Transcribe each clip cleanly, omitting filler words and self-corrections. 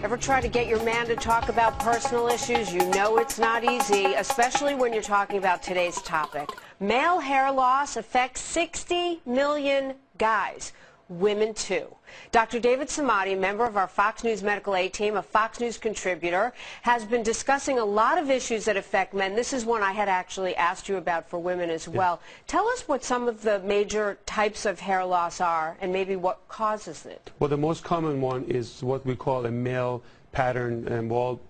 Ever try to get your man to talk about personal issues? You know it's not easy, especially when you're talking about today's topic. Male hair loss affects 60 million guys. Women too. Dr. David Samadi, a member of our Fox News Medical Aid team, a Fox News contributor, has been discussing a lot of issues that affect men. This is one I had actually asked you about for women as well. Tell us what some of the major types of hair loss are and maybe what causes it. Well, the most common one is what we call a male pattern and bald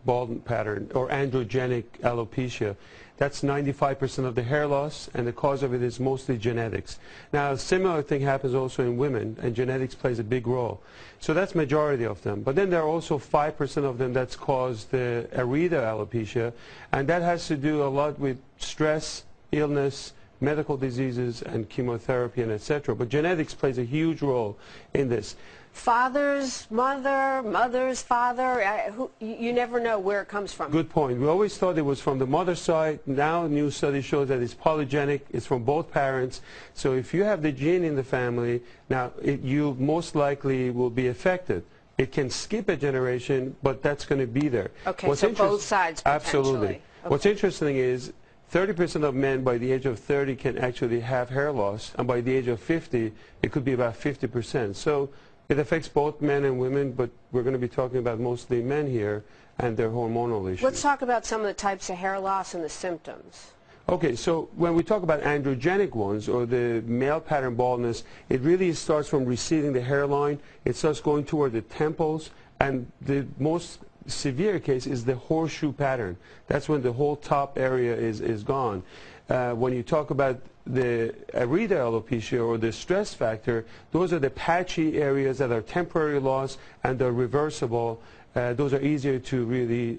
pattern, or androgenic alopecia. That's 95% of the hair loss, and the cause of it is mostly genetics. Now, a similar thing happens also in women, and genetics plays a big role. So that's majority of them. But then there are also 5% of them that's caused the abusive alopecia, and that has to do a lot with stress, illness, medical diseases, and chemotherapy, and etc. But genetics plays a huge role in this. Father's mother, mother's father, you never know where it comes from. Good point. We always thought it was from the mother's side. Now new study shows that it's polygenic. It's from both parents. So if you have the gene in the family, now you most likely will be affected. It can skip a generation, but that's going to be there. Okay, so both sides potentially. Absolutely. Okay. What's interesting is 30% of men by the age of 30 can actually have hair loss, and by the age of 50, it could be about 50%. So it affects both men and women, but we're going to be talking about mostly men here and their hormonal issues. Let's talk about some of the types of hair loss and the symptoms. Okay, so when we talk about androgenic ones, or the male pattern baldness, it really starts from receding the hairline. It starts going toward the temples, and the most severe case is the horseshoe pattern. That's when the whole top area is gone. When you talk about the abusive alopecia, or the stress factor, those are the patchy areas that are temporary loss and they're reversible. Those are easier to really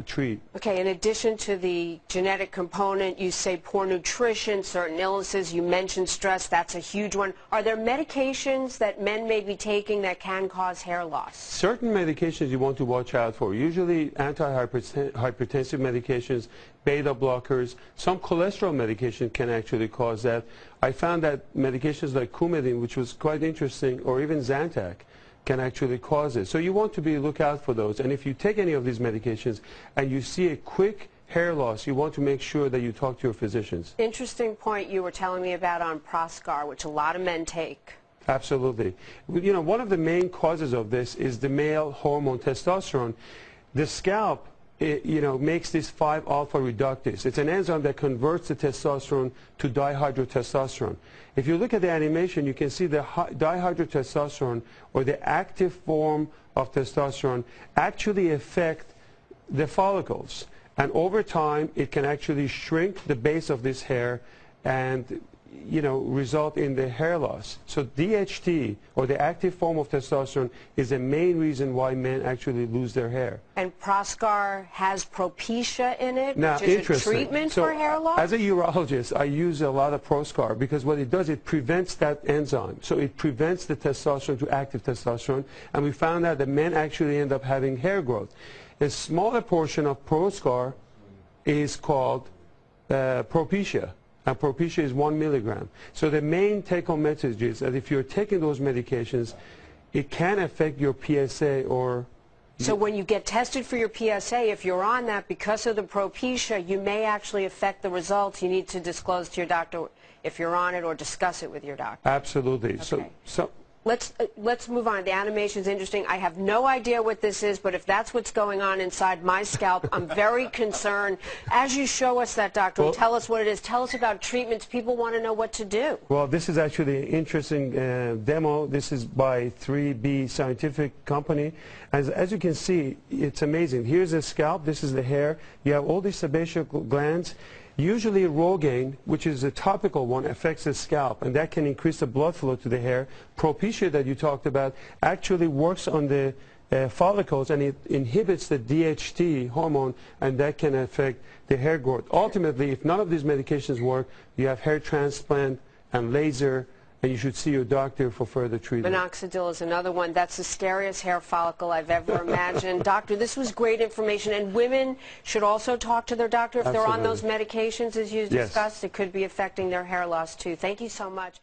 treat. Okay, in addition to the genetic component, you say poor nutrition, certain illnesses, you mentioned stress, that's a huge one. Are there medications that men may be taking that can cause hair loss? Certain medications you want to watch out for, usually antihypertensive medications, beta blockers. Some cholesterol medication can actually cause that. I found that medications like Coumadin, which was quite interesting, or even Zantac, can actually cause it. So you want to look out for those. And if you take any of these medications and you see a quick hair loss, you want to make sure that you talk to your physicians. Interesting point you were telling me about on Proscar, which a lot of men take. Absolutely. You know, one of the main causes of this is the male hormone testosterone. The scalp, makes this 5-alpha reductase. It's an enzyme that converts the testosterone to dihydrotestosterone. If you look at the animation, you can see the dihydrotestosterone, or the active form of testosterone, actually affect the follicles. And over time, it can actually shrink the base of this hair and result in the hair loss. So DHT, or the active form of testosterone, is the main reason why men actually lose their hair. And Proscar has Propecia in it, now, which is a treatment for hair loss? As a urologist, I use a lot of Proscar because what it does, it prevents that enzyme. So it prevents the testosterone to active testosterone, and we found out that men actually end up having hair growth. A smaller portion of Proscar is called Propecia. And Propecia is 1 milligram. So the main take-home message is that if you're taking those medications, it can affect your PSA or... So when you get tested for your PSA, if you're on that because of the Propecia, you may actually affect the results. You need to disclose to your doctor if you're on it, or discuss it with your doctor. Absolutely. Okay. So Let's move on. The animation's interesting. I have no idea what this is, but if that's what's going on inside my scalp, I'm very concerned. As you show us that, doctor, and tell us what it is. Tell us about treatments. People want to know what to do. Well, this is actually an interesting demo. This is by 3B Scientific Company. As you can see, it's amazing. Here's the scalp. This is the hair. You have all these sebaceous glands. Usually Rogaine, which is a topical one, affects the scalp, and that can increase the blood flow to the hair. Propecia that you talked about actually works on the follicles, and it inhibits the DHT hormone, and that can affect the hair growth. Ultimately, if none of these medications work, you have hair transplant and laser, and you should see your doctor for further treatment. Minoxidil is another one. That's the scariest hair follicle I've ever imagined. Doctor, this was great information, and women should also talk to their doctor if they're on those medications, as you discussed. It could be affecting their hair loss, too. Thank you so much.